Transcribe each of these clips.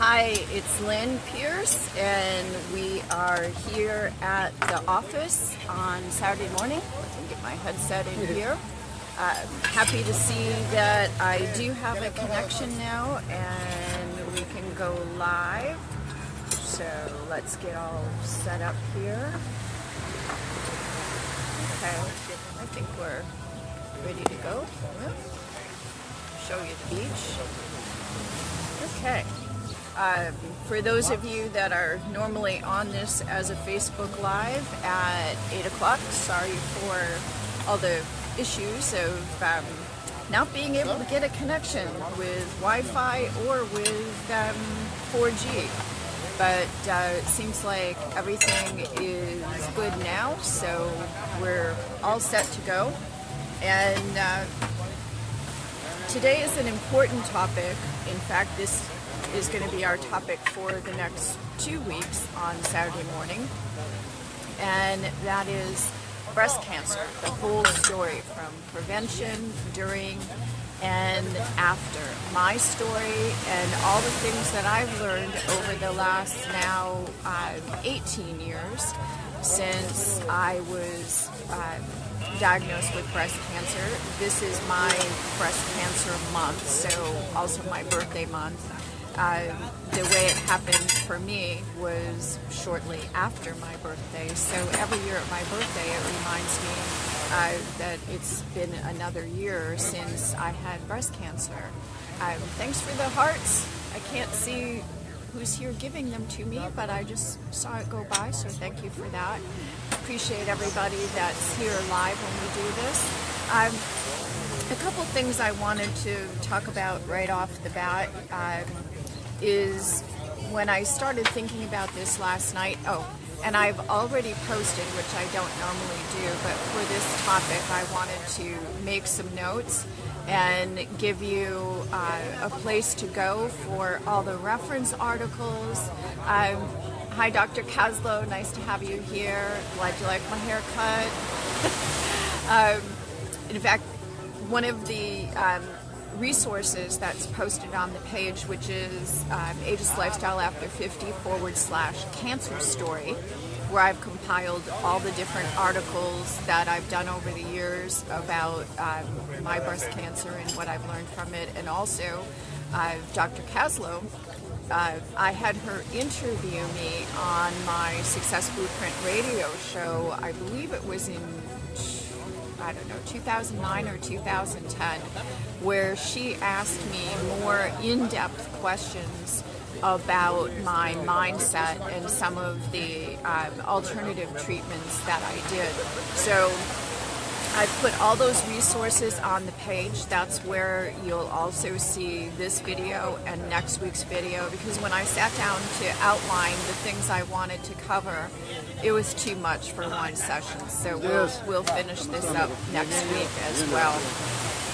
Hi, it's Lynn Pierce, and we are here at the office on Saturday morning. Let me get my headset in here. Happy to see that I do have a connection now, and we can go live. So let's get all set up here. Okay, I think we're ready to go. Show you the beach. Okay. For those of you that are normally on this as a Facebook Live at 8 o'clock, sorry for all the issues of not being able to get a connection with Wi-Fi or with 4G. But it seems like everything is good now, so we're all set to go. And today is an important topic. In fact, this is going to be our topic for the next 2 weeks on Saturday morning, and that is breast cancer, the whole story from prevention, during, and after. My story and all the things that I've learned over the last now 18 years since I was diagnosed with breast cancer. This is my breast cancer month, so also my birthday month. The way it happened for me was shortly after my birthday, so every year at my birthday it reminds me that it's been another year since I had breast cancer. Thanks for the hearts. I can't see who's here giving them to me, but I just saw it go by, so thank you for that. Appreciate everybody that's here live when we do this. A couple things I wanted to talk about right off the bat is when I started thinking about this last night. And I've already posted, which I don't normally do, but for this topic I wanted to make some notes and give you a place to go for all the reference articles. Hi, Dr. Kaslow, nice to have you here. Glad you like my haircut. In fact, one of the resources that's posted on the page, which is Ageless Lifestyle After 50 / cancer story, where I've compiled all the different articles that I've done over the years about my breast cancer and what I've learned from it. And also Dr. Kaslow, I had her interview me on my Success Blueprint radio show. I believe it was in 2009 or 2010, where she asked me more in-depth questions about my mindset and some of the alternative treatments that I did. So I put all those resources on the page. That's where you'll also see this video and next week's video, because when I sat down to outline the things I wanted to cover, it was too much for one session. So we'll finish this up next week as well.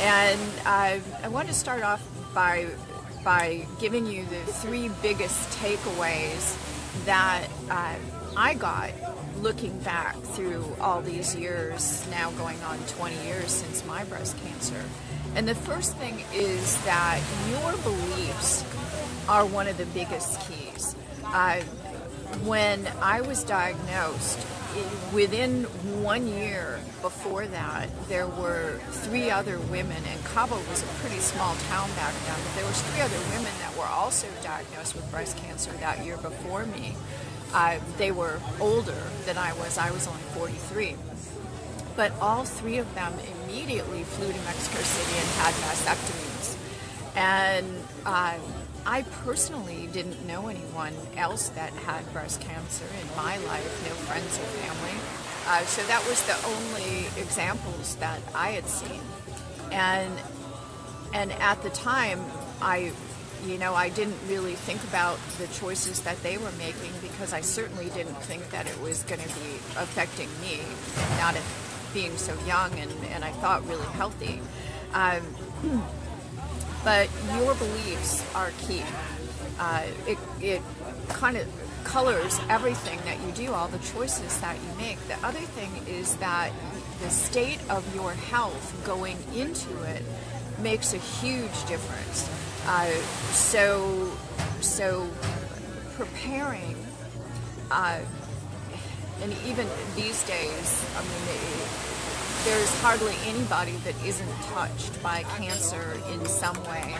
And I want to start off by giving you the 3 biggest takeaways that I got looking back through all these years, now going on 20 years since my breast cancer. And the first thing is that your beliefs are one of the biggest keys. When I was diagnosed, within 1 year before that, there were 3 other women, and Cabo was a pretty small town back then, but there was 3 other women that were also diagnosed with breast cancer that year before me. They were older than I was. I was only 43. But all 3 of them immediately flew to Mexico City and had mastectomies. And I personally didn't know anyone else that had breast cancer in my life, no friends or family. So that was the only examples that I had seen. And at the time, I didn't really think about the choices that they were making, because I certainly didn't think that it was going to be affecting me, not being so young and I thought really healthy. But your beliefs are key. It kind of colors everything that you do, all the choices that you make. The other thing is that the state of your health going into it makes a huge difference. So So preparing, and even these days, I mean, there's hardly anybody that isn't touched by cancer in some way.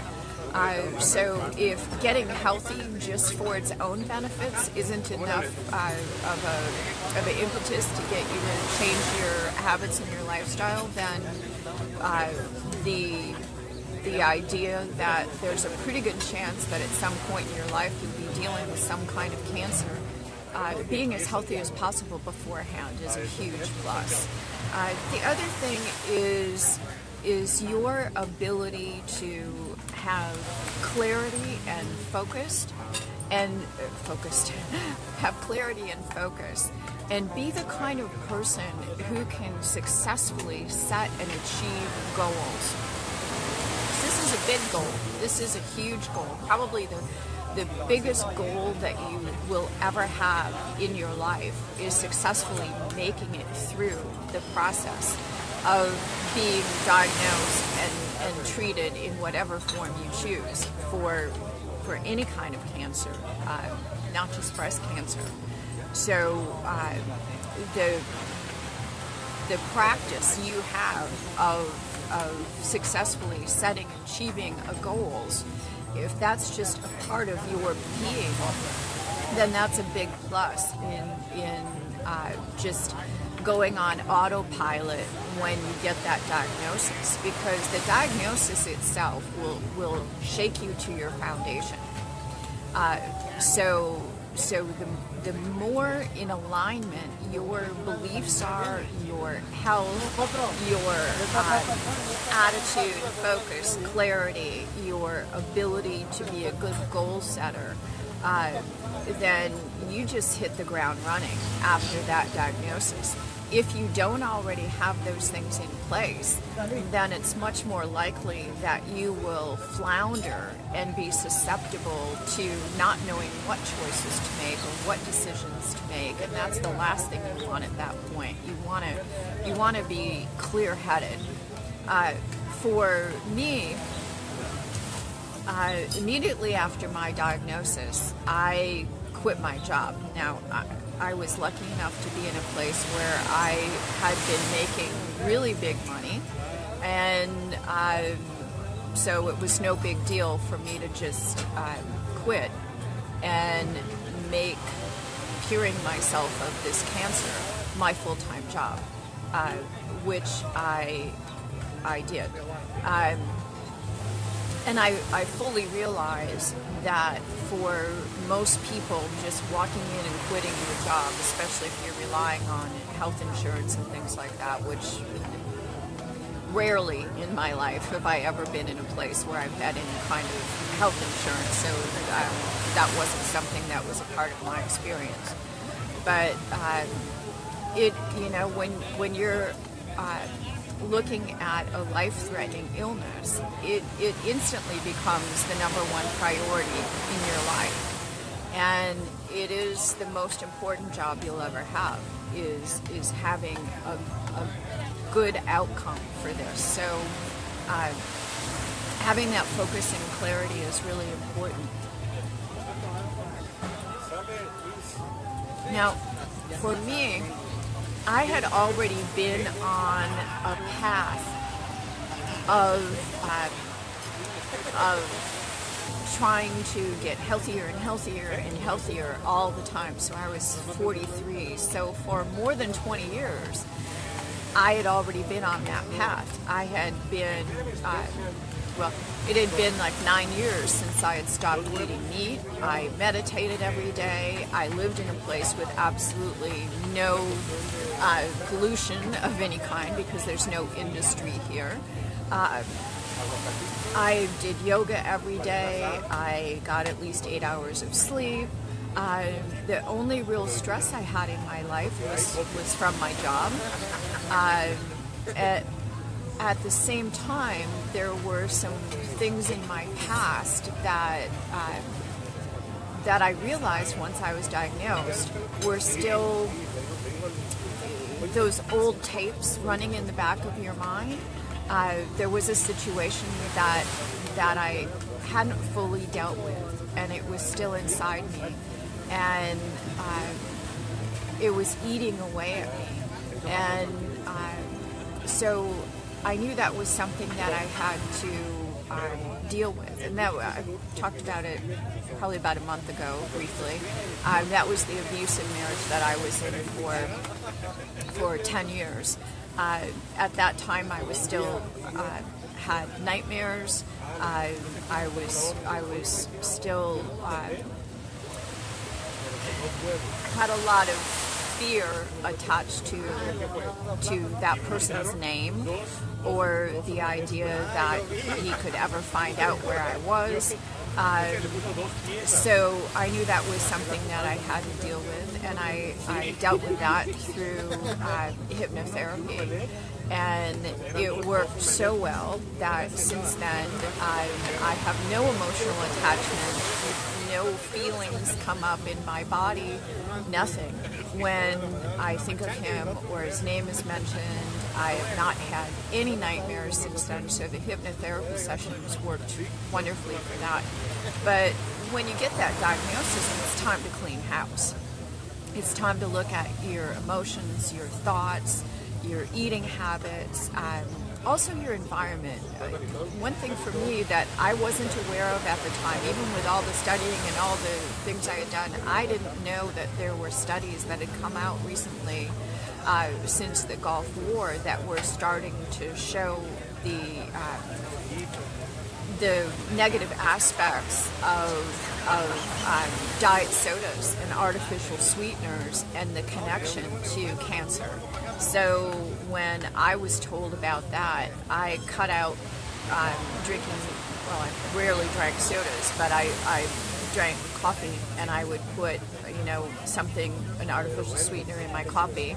So if getting healthy just for its own benefits isn't enough of an impetus to get you to change your habits and your lifestyle, then the idea that there's a pretty good chance that at some point in your life you'll be dealing with some kind of cancer, being as healthy as possible beforehand is a huge plus. The other thing is your ability to have clarity and have clarity and focus, and be the kind of person who can successfully set and achieve goals. This is a big goal. This is a huge goal. Probably the biggest goal that you will ever have in your life is successfully making it through the process of being diagnosed and treated in whatever form you choose for any kind of cancer, not just breast cancer. So the practice you have of successfly setting and achieving goals, if that's just a part of your being, then that's a big plus in just going on autopilot when you get that diagnosis, because the diagnosis itself will shake you to your foundation. So the more in alignment your beliefs are, your health, your attitude, focus, clarity, your ability to be a good goal setter, then you just hit the ground running after that diagnosis. If you don't already have those things in place, then it's much more likely that you will flounder and be susceptible to not knowing what choices to make or what decisions to make, and that's the last thing you want at that point. You want to be clear-headed. For me, immediately after my diagnosis, I quit my job. Now, I was lucky enough to be in a place where I had been making really big money, and so it was no big deal for me to just quit and make curing myself of this cancer my full-time job, which I did. And I fully realize that for most people, just walking in and quitting your job, especially if you're relying on health insurance and things like that, which rarely in my life have I ever been in a place where I've had any kind of health insurance, so that wasn't something that was a part of my experience. But when you're looking at a life-threatening illness, it instantly becomes the number one priority in your life. And it is the most important job you'll ever have, is having a good outcome for this. So having that focus and clarity is really important. Now, for me, I had already been on a path of trying to get healthier and healthier and healthier all the time. So I was 43. So for more than 20 years, I had already been on that path. I had been, it had been like 9 years since I had stopped eating meat. I meditated every day. I lived in a place with absolutely no pollution of any kind, because there's no industry here. I did yoga every day. I got at least 8 hours of sleep. The only real stress I had in my life was from my job. At the same time, there were some things in my past that I realized once I was diagnosed were still those old tapes running in the back of your mind. There was a situation that I hadn't fully dealt with, and it was still inside me, and it was eating away at me. And so I knew that was something that I had to deal with. And that I talked about it probably about a month ago, briefly. That was the abusive marriage that I was in for 10 years. At that time, I was still had nightmares. I was still had a lot of fear attached to that person's name, or the idea that he could ever find out where I was. So I knew that was something that I had to deal with, and I dealt with that through hypnotherapy. And it worked so well that since then I have no emotional attachment. No feelings come up in my body, nothing. When I think of him or his name is mentioned, I have not had any nightmares since then, so the hypnotherapy sessions worked wonderfully for that. But when you get that diagnosis, it's time to clean house. It's time to look at your emotions, your thoughts, your eating habits, also your environment. One thing for me that I wasn't aware of at the time, even with all the studying and all the things I had done, I didn't know that there were studies that had come out recently since the Gulf War that were starting to show the negative aspects of diet sodas and artificial sweeteners and the connection to cancer. So when I was told about that, I cut out drinking. Well, I rarely drank sodas, but I drank coffee, and I would put an artificial sweetener in my coffee.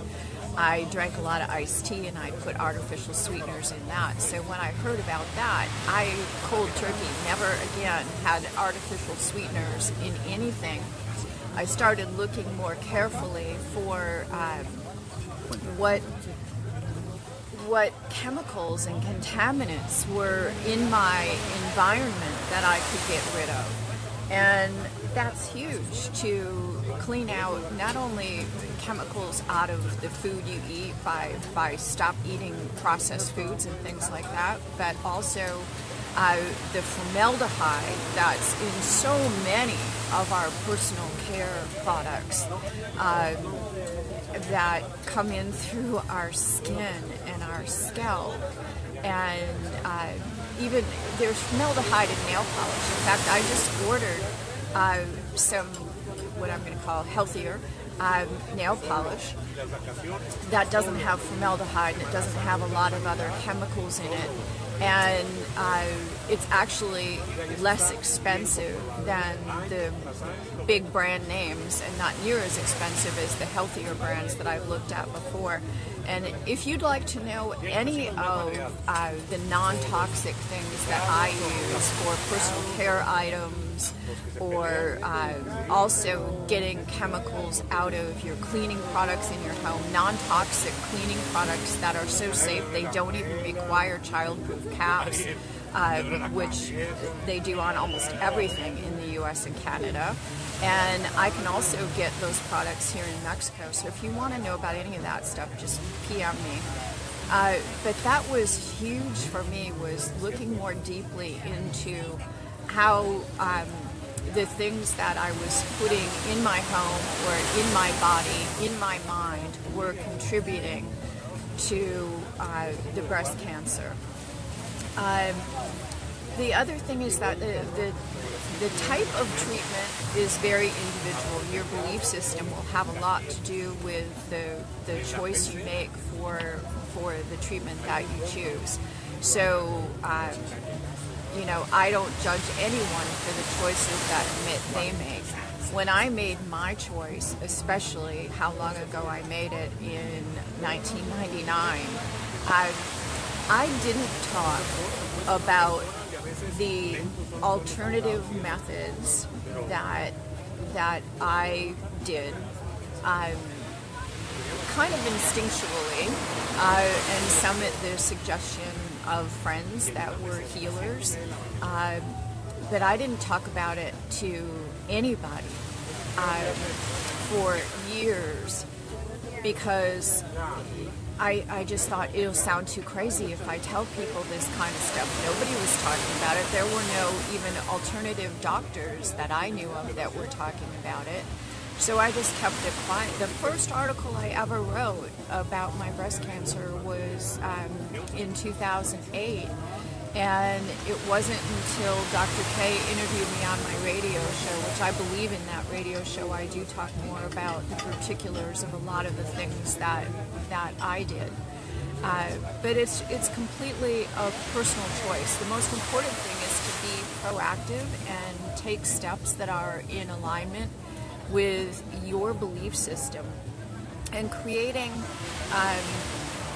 I drank a lot of iced tea, and I put artificial sweeteners in that. So when I heard about that, I cold turkey never again had artificial sweeteners in anything. I started looking more carefully for what chemicals and contaminants were in my environment that I could get rid of. And that's huge, to clean out not only chemicals out of the food you eat by stop eating processed foods and things like that, but also the formaldehyde that's in so many of our personal care products that come in through our skin and our scalp. And even there's formaldehyde in nail polish. In fact, I just ordered some, what I'm going to call healthier nail polish that doesn't have formaldehyde, and it doesn't have a lot of other chemicals in it. And it's actually less expensive than the big brand names, and not near as expensive as the healthier brands that I've looked at before. And if you'd like to know any of the non-toxic things that I use for personal care items, or also getting chemicals out of your cleaning products in your home, non-toxic cleaning products that are so safe they don't even require child-proof caps, which they do on almost everything in the US and Canada. And I can also get those products here in Mexico. So if you want to know about any of that stuff, just PM me. But that was huge for me, was looking more deeply into how the things that I was putting in my home or in my body, in my mind, were contributing to the breast cancer. The other thing is that the type of treatment is very individual. Your belief system will have a lot to do with the choice you make for the treatment that you choose. So, I don't judge anyone for the choices that they make. When I made my choice, especially how long ago I made it in 1999, I didn't talk about the alternative methods that I did, kind of instinctually, and some at the suggestion of friends that were healers. but I didn't talk about it to anybody for years, because I just thought it'll sound too crazy if I tell people this kind of stuff. Nobody was talking about it. There were no even alternative doctors that I knew of that were talking about it. So I just kept it quiet. The first article I ever wrote about my breast cancer was in 2008. And it wasn't until Dr. K interviewed me on my radio show, which I believe in that radio show I do talk more about the particulars of a lot of the things that I did. But it's completely a personal choice. The most important thing is to be proactive and take steps that are in alignment with your belief system, and creating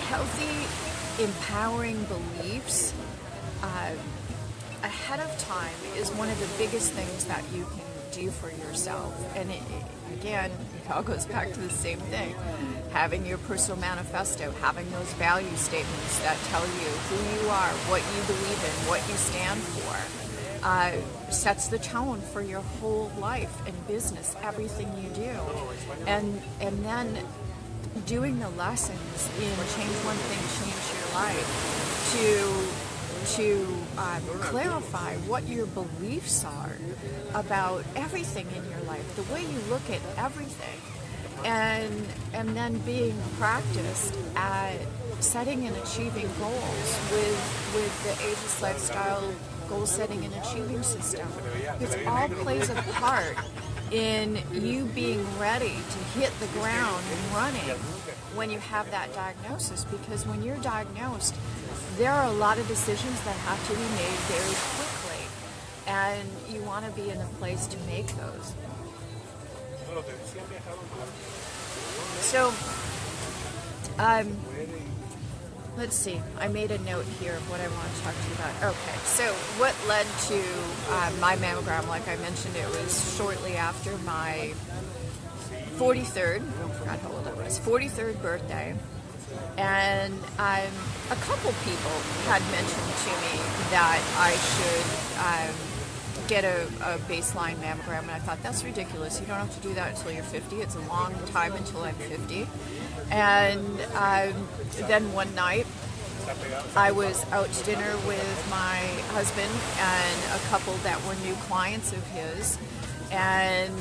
healthy, empowering beliefs ahead of time is one of the biggest things that you can do for yourself. And again, it all goes back to the same thing. Having your personal manifesto, having those value statements that tell you who you are, what you believe in, what you stand for, sets the tone for your whole life and business, everything you do. And then doing the lessons in Change One Thing, Change Your Life to clarify what your beliefs are about everything in your life, the way you look at everything, and then being practiced at setting and achieving goals with the Ageless Lifestyle goal setting and achieving system. It all plays a part in you being ready to hit the ground and running when you have that diagnosis, because when you're diagnosed, there are a lot of decisions that have to be made very quickly, and you want to be in a place to make those. So, let's see, I made a note here of what I want to talk to you about. Okay, so what led to my mammogram, like I mentioned, it was shortly after my 43rd, I forgot how old I was, 43rd birthday. And a couple people had mentioned to me that I should get a baseline mammogram, and I thought, that's ridiculous. You don't have to do that until you're 50. It's a long time until I'm 50. And then one night, I was out to dinner with my husband and a couple that were new clients of his. And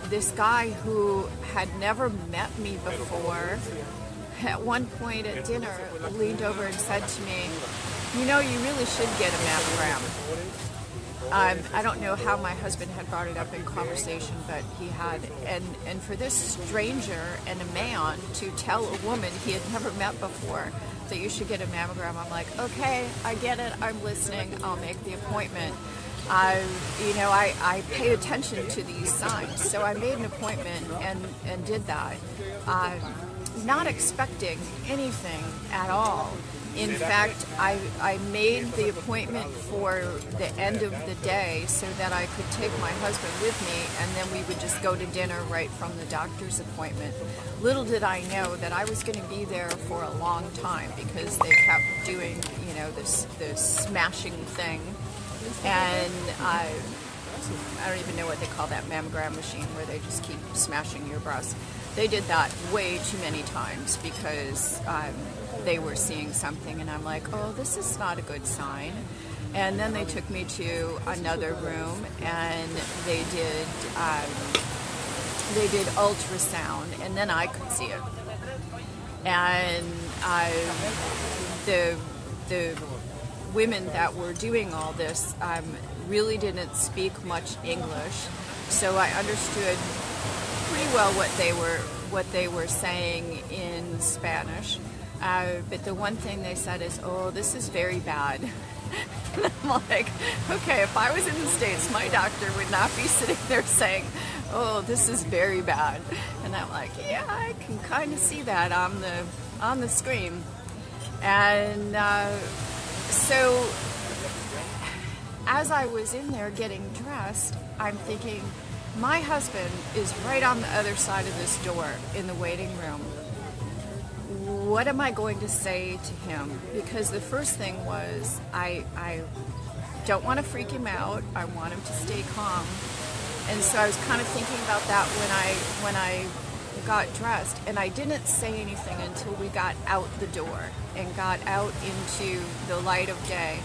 this guy who had never met me before, at one point at dinner, leaned over and said to me, you know, you really should get a mammogram. I don't know how my husband had brought it up in conversation, but he had. And for this stranger and a man to tell a woman he had never met before that you should get a mammogram, I'm like, okay, I get it, I'm listening, I'll make the appointment. I pay attention to these signs. So I made an appointment and did that. Not expecting anything at all. In fact, I made the appointment for the end of the day so that I could take my husband with me, and then we would just go to dinner right from the doctor's appointment. Little did I know that I was going to be there for a long time, because they kept doing, this smashing thing. And I don't even know what they call that mammogram machine where they just keep smashing your breast. They did that way too many times because they were seeing something, and I'm like, oh, this is not a good sign. And then they took me to another room, and they did ultrasound, and then I could see it. And the women that were doing all this really didn't speak much English, so I understood pretty well what they were saying in Spanish. But the one thing they said is, oh, this is very bad. And I'm like, okay, if I was in the States, my doctor would not be sitting there saying, oh, this is very bad. And I'm like, yeah, I can kind of see that on the screen. And so as I was in there getting dressed, I'm thinking, my husband is right on the other side of this door in the waiting room. What am I going to say to him? Because the first thing was, I don't want to freak him out. I want him to stay calm. And so I was kind of thinking about that when I got dressed, and I didn't say anything until we got out the door and got out into the light of day.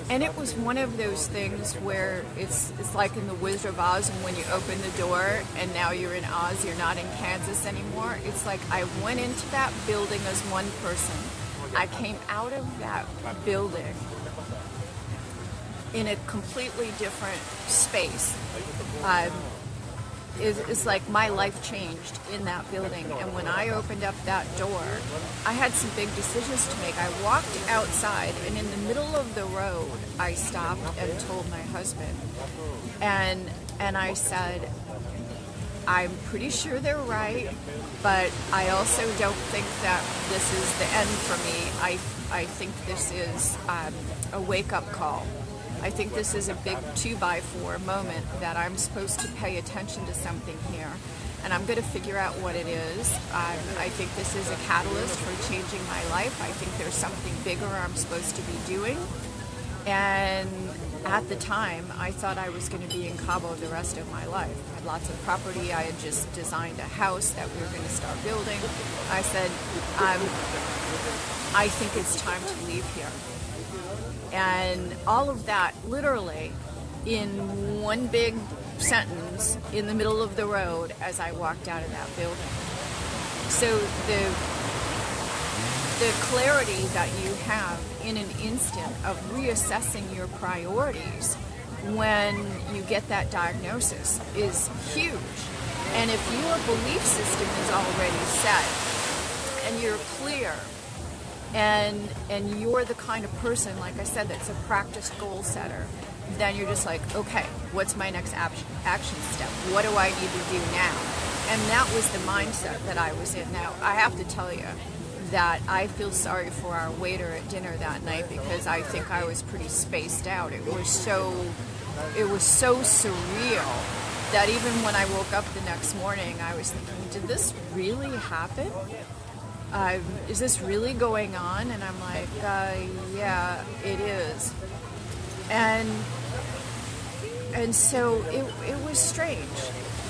And it was one of those things where it's like in The Wizard of Oz, and when you open the door and now you're in Oz, you're not in Kansas anymore. It's like I went into that building as one person. I came out of that building in a completely different space. It's like my life changed in that building. And when I opened up that door, I had some big decisions to make. I walked outside, and in the middle of the road, I stopped and told my husband. And I said, I'm pretty sure they're right, but I also don't think that this is the end for me. I think this is a wake-up call. I think this is a big 2x4 moment that I'm supposed to pay attention to something here, and I'm going to figure out what it is. I think this is a catalyst for changing my life. I think there's something bigger I'm supposed to be doing. And at the time, I thought I was going to be in Cabo the rest of my life. I had lots of property. I had just designed a house that we were going to start building. I said, I think it's time to leave here. And all of that, literally, in one big sentence in the middle of the road as I walked out of that building. So the clarity that you have in an instant of reassessing your priorities when you get that diagnosis is huge. And if your belief system is already set and you're clear, and you're the kind of person, like I said, that's a practice goal setter, then you're just like, okay, what's my next action step? What do I need to do now? And that was the mindset that I was in. Now, I have to tell you that I feel sorry for our waiter at dinner that night, because I think I was pretty spaced out. It was so surreal that even when I woke up the next morning, I was thinking, did this really happen? Is this really going on? And I'm like, yeah, it is. And so it was strange.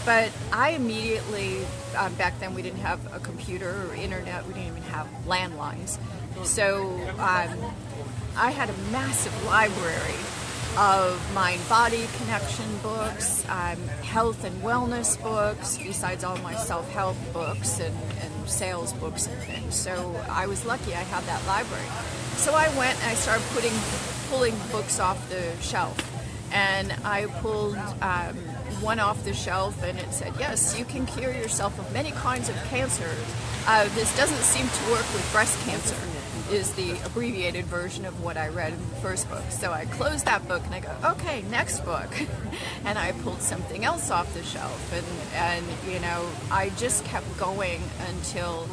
But I immediately, back then we didn't have a computer or internet, we didn't even have landlines. So I had a massive library of mind-body connection books, health and wellness books, besides all my self-help books and sales books and things. So I was lucky I had that library. So I went and I started pulling books off the shelf. And I pulled one off the shelf, and it said, yes, you can cure yourself of many kinds of cancer. This doesn't seem to work with breast cancer, is the abbreviated version of what I read in the first book. So I closed that book and I go, okay, next book. And I pulled something else off the shelf, and you know, I just kept going until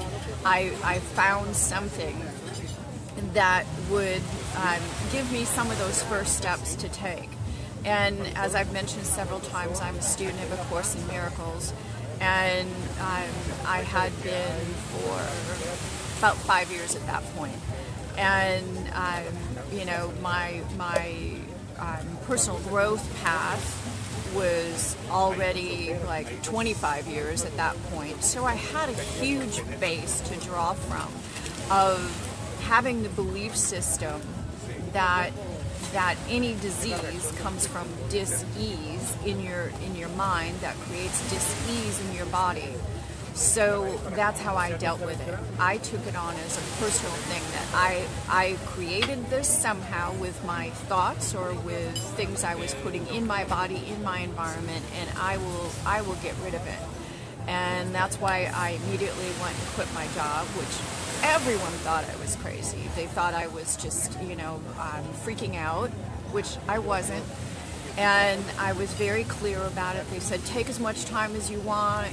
I found something that would give me some of those first steps to take. And as I've mentioned several times, I'm a student of A Course in Miracles, and I had been for about 5 years at that point. And you know, my personal growth path was already like 25 years at that point. So I had a huge base to draw from of having the belief system that any disease comes from dis-ease in your mind that creates dis-ease in your body. So that's how I dealt with it. I took it on as a personal thing, that I created this somehow with my thoughts or with things I was putting in my body, in my environment, and I will get rid of it. And that's why I immediately went and quit my job, which everyone thought I was crazy. They thought I was just, you know, freaking out, which I wasn't. And I was very clear about it. They said, take as much time as you want,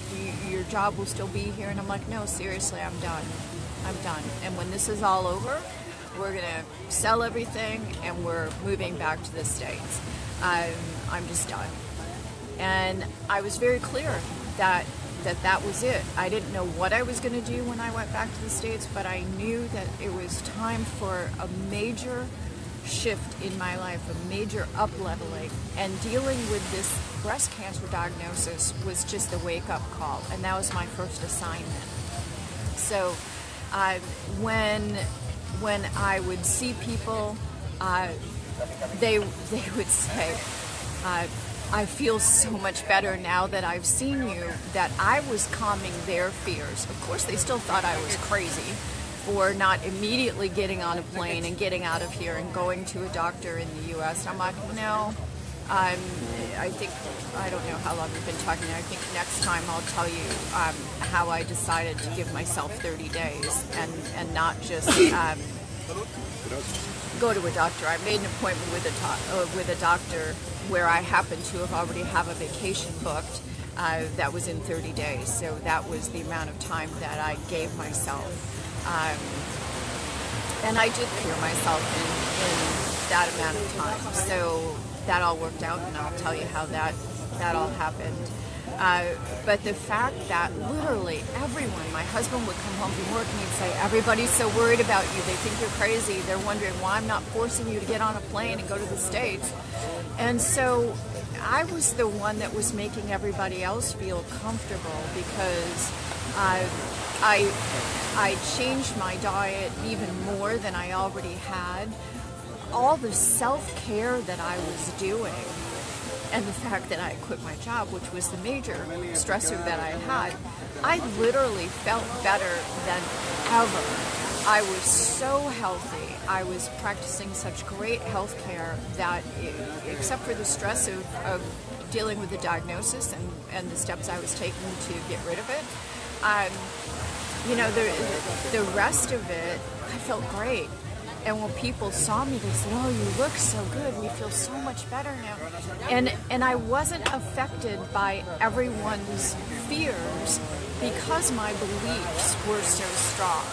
your job will still be here. And I'm like, no, seriously, I'm done. I'm done. And when this is all over, we're going to sell everything and we're moving back to the States. I'm just done. And I was very clear that was it. I didn't know what I was going to do when I went back to the States, but I knew that it was time for a major shift in my life, a major up-leveling, and dealing with this breast cancer diagnosis was just a wake-up call, and that was my first assignment. So when I would see people, they would say, I feel so much better now that I've seen you, that I was calming their fears. Of course, they still thought I was crazy for not immediately getting on a plane and getting out of here and going to a doctor in the U.S. I'm like, no, I don't know how long we've been talking. I think next time I'll tell you how I decided to give myself 30 days and not just go to a doctor. I made an appointment with a doctor where I happened to have already have a vacation booked that was in 30 days. So that was the amount of time that I gave myself. And I did cure myself in that amount of time. So that all worked out, and I'll tell you how that all happened. But the fact that literally everyone, my husband would come home from work and he'd say, everybody's so worried about you. They think you're crazy. They're wondering why I'm not forcing you to get on a plane and go to the States. And so I was the one that was making everybody else feel comfortable, because I changed my diet even more than I already had. All the self-care that I was doing, and the fact that I quit my job, which was the major stressor that I had, I literally felt better than ever. I was so healthy. I was practicing such great health care that, except for the stress of dealing with the diagnosis and the steps I was taking to get rid of it, the rest of it, I felt great. And when people saw me, they said, "Oh, you look so good. We feel so much better now." And I wasn't affected by everyone's fears because my beliefs were so strong.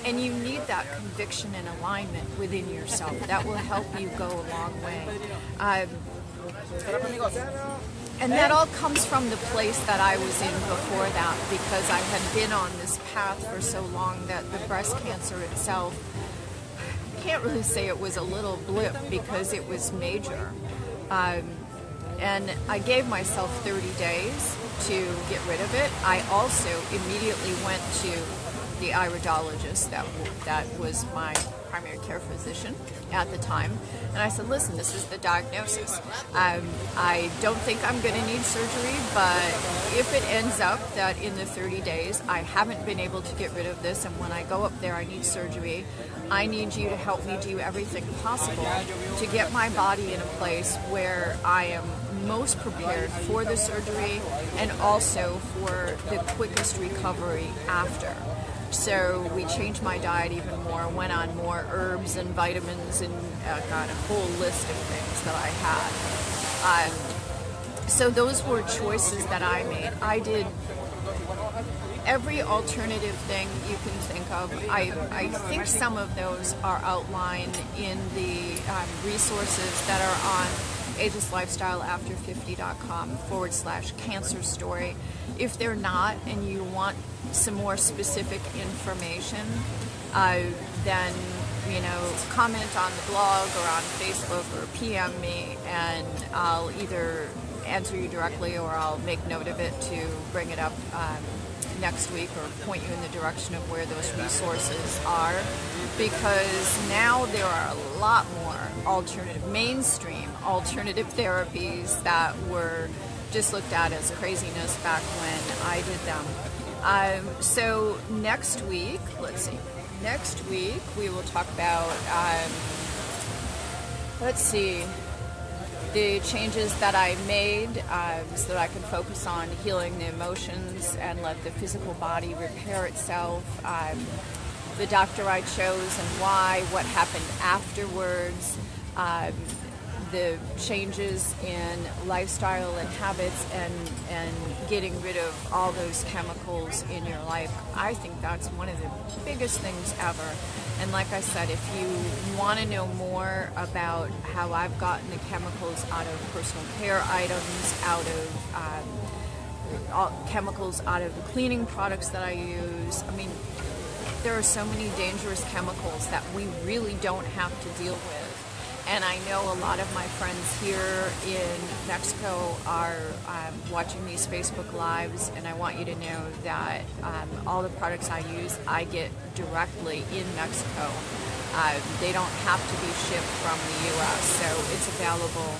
And you need that conviction and alignment within yourself. That will help you go a long way. And that all comes from the place that I was in before that, because I had been on this path for so long that the breast cancer itself, can't really say it was a little blip, because it was major. And I gave myself 30 days to get rid of it. I also immediately went to the iridologist that was my primary care physician at the time, and I said, listen, this is the diagnosis. I don't think I'm going to need surgery, but if it ends up that in the 30 days I haven't been able to get rid of this, and when I go up there I need surgery, I need you to help me do everything possible to get my body in a place where I am most prepared for the surgery and also for the quickest recovery after. So we changed my diet even more, went on more herbs and vitamins, and got a whole list of things that I had. So those were choices that I made. I did every alternative thing you can think of. I think some of those are outlined in the resources that are on agelesslifestyleafter50.com/cancer story. If they're not, and you want some more specific information, then comment on the blog or on Facebook or PM me, and I'll either answer you directly or I'll make note of it to bring it up next week, or point you in the direction of where those resources are, because now there are a lot more mainstream alternative therapies that were just looked at as craziness back when I did them. So next week we will talk about the changes that I made so that I can focus on healing the emotions and let the physical body repair itself. The doctor I chose and why, what happened afterwards, the changes in lifestyle and habits, and getting rid of all those chemicals in your life. I think that's one of the biggest things ever. And like I said, if you want to know more about how I've gotten the chemicals out of personal care items, out of chemicals out of the cleaning products that I use, I mean, there are so many dangerous chemicals that we really don't have to deal with. And I know a lot of my friends here in Mexico are watching these Facebook Lives, and I want you to know that all the products I use, I get directly in Mexico. They don't have to be shipped from the U.S., so it's available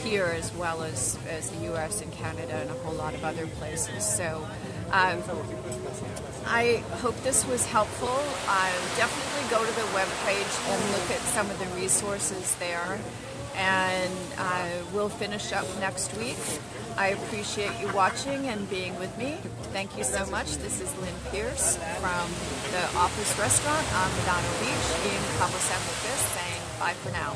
here as well as the U.S. and Canada and a whole lot of other places. So I hope this was helpful. Definitely go to the webpage and look at some of the resources there, and we'll finish up next week. I appreciate you watching and being with me. Thank you so much. This is Lynn Pierce from the Office Restaurant on Medano Beach in Cabo San Lucas saying bye for now.